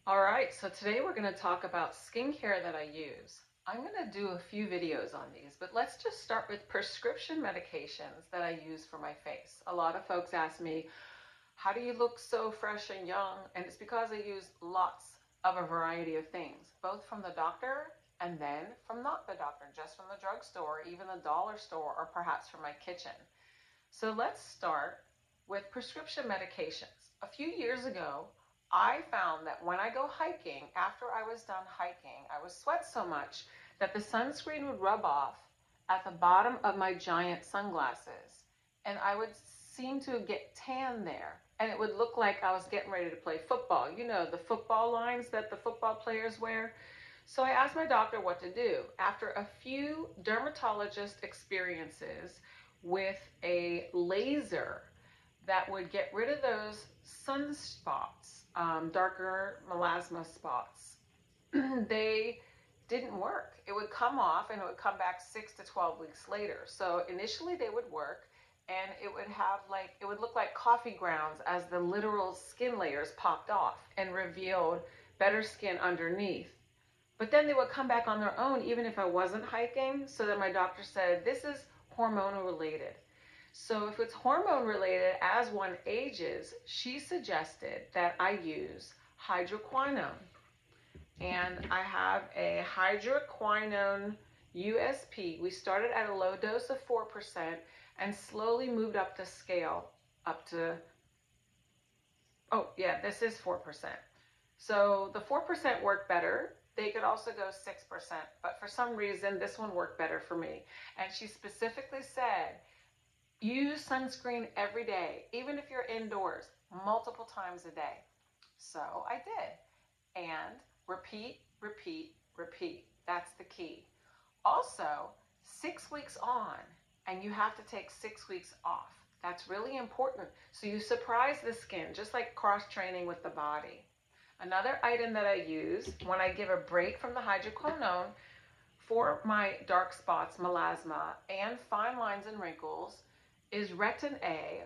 All right, so today we're going to talk about skincare that I use. I'm going to do a few videos on these, but let's just start with prescription medications that I use for my face. A lot of folks ask me, how do you look so fresh and young? And it's because I use lots of a variety of things, both from the doctor and then from not the doctor, just from the drugstore, even the dollar store, or perhaps from my kitchen. So let's start with prescription medications. A few years ago, I found that when I go hiking, after I was done hiking, I would sweat so much that the sunscreen would rub off at the bottom of my giant sunglasses. And I would seem to get tan there. And it would look like I was getting ready to play football. You know, the football lines that the football players wear. So I asked my doctor what to do. After a few dermatologist experiences with a laser that would get rid of those sunspots, darker melasma spots, they didn't work. It would come off and it would come back 6 to 12 weeks later. So initially they would work and it would look like coffee grounds as the literal skin layers popped off and revealed better skin underneath. But then they would come back on their own even if I wasn't hiking. So then my doctor said, this is hormonal related. So if it's hormone related as one ages, she suggested that I use hydroquinone. And I have a hydroquinone USP. We started at a low dose of 4% and slowly moved up the scale up to, oh yeah, this is 4%. So the 4% worked better. They could also go 6%, but for some reason, this one worked better for me. And she specifically said, use sunscreen every day, even if you're indoors, multiple times a day. So I did. And repeat, repeat, repeat. That's the key. Also, 6 weeks on, and you have to take 6 weeks off. That's really important. So you surprise the skin, just like cross-training with the body. Another item that I use when I give a break from the hydroquinone for my dark spots, melasma, and fine lines and wrinkles is Retin A.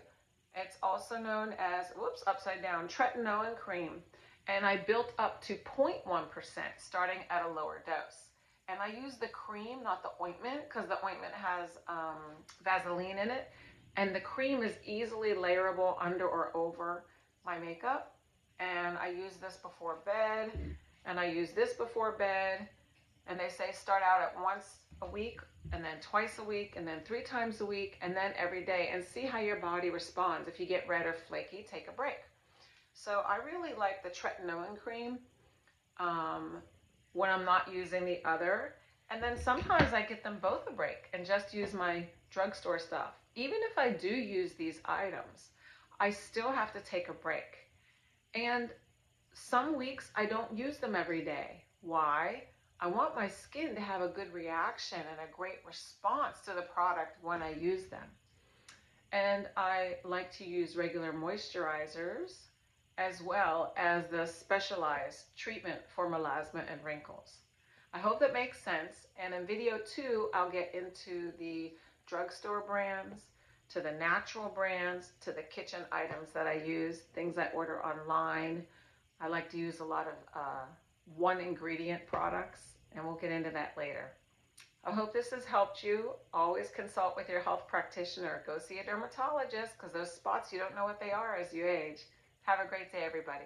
It's also known as, upside down, tretinoin cream. And I built up to 0.1% starting at a lower dose. And I use the cream, not the ointment, because the ointment has Vaseline in it. And the cream is easily layerable under or over my makeup. And I use this before bed, and I use this before bed. And they say start out at once a week, and then twice a week, and then 3 times a week, and then every day, and see how your body responds. If you get red or flaky, take a break. So I really like the tretinoin cream when I'm not using the other. And then sometimes I get them both a break and just use my drugstore stuff. Even if I do use these items, I still have to take a break. And some weeks I don't use them every day. Why? I want my skin to have a good reaction and a great response to the product when I use them. And I like to use regular moisturizers as well as the specialized treatment for melasma and wrinkles. I hope that makes sense. And in video 2, I'll get into the drugstore brands, to the natural brands, to the kitchen items that I use, things I order online. I like to use a lot of one ingredient products, and we'll get into that later. I hope this has helped you. Always consult with your health practitioner. Go see a dermatologist because those spots, you don't know what they are as you age. Have a great day, everybody.